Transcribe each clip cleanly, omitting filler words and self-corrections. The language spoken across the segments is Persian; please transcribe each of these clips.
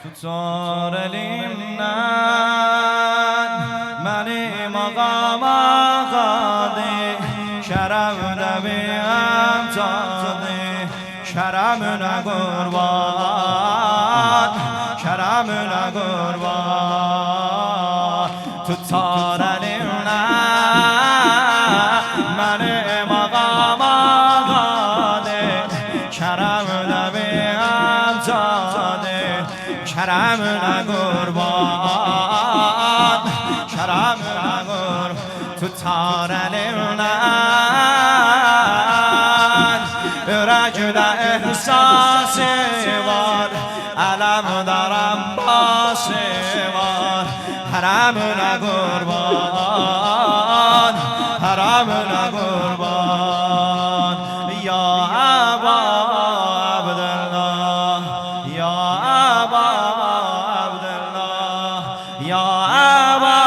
تطار لیمنان منی مقام آقاده شرم دبیم تاده شرم نگربان شرم نگربان تطار لیمنان منی مقام آقاده شرم دبیم تاده شرم نگربان شرم نگر تو تارنمنن رجد احساس وار علم درم باس وار حرم نگربان حرم نگربان یا ابا عبدالله یا ابا عبدالله یا ابا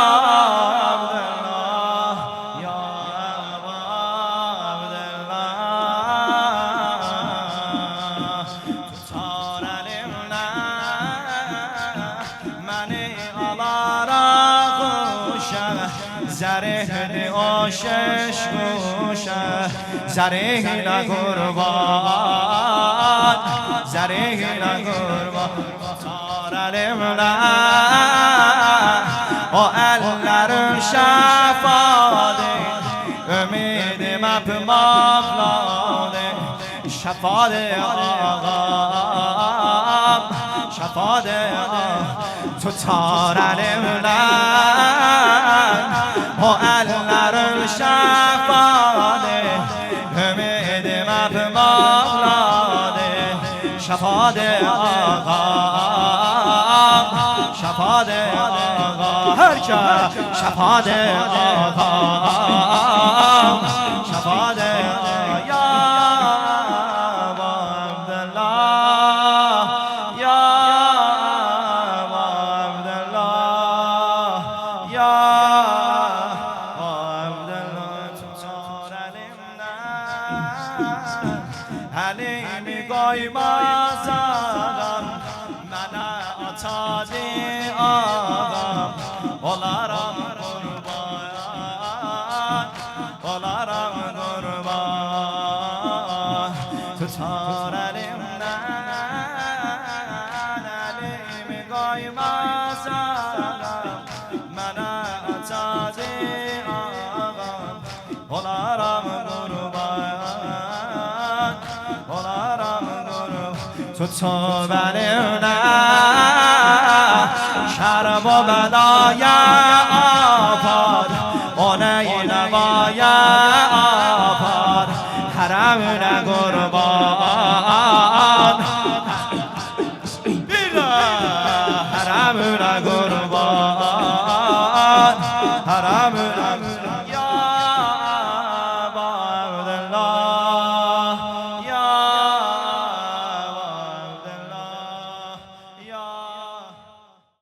عبدالله یا ابا عبدالله تطار لیمنان منی علارا خوشه زره آشش گوشه زره نگربان زره نگربان تطار لیمنان و اللر شفاده امید مپ مفلاده شفاده آقام شفاده تو تارنمنن و اللر شفاده امید مپ مفلاده شفاده آقام شفاده آقا هر که شفاده آقا شفاده یا ابا عبدالله یا ابا عبدالله یا ابا عبدالله تطار لیمنان حلیمی گای مازادم من آتادی آقام olarım kurban olarım kurban tutar elimden elimi koymaz ağam bana atadı ağam olarım kurban olarım kurban tutar elimden شرم و بلای آفاد اونه نوای آفاد حرم نگربان حرم نگربان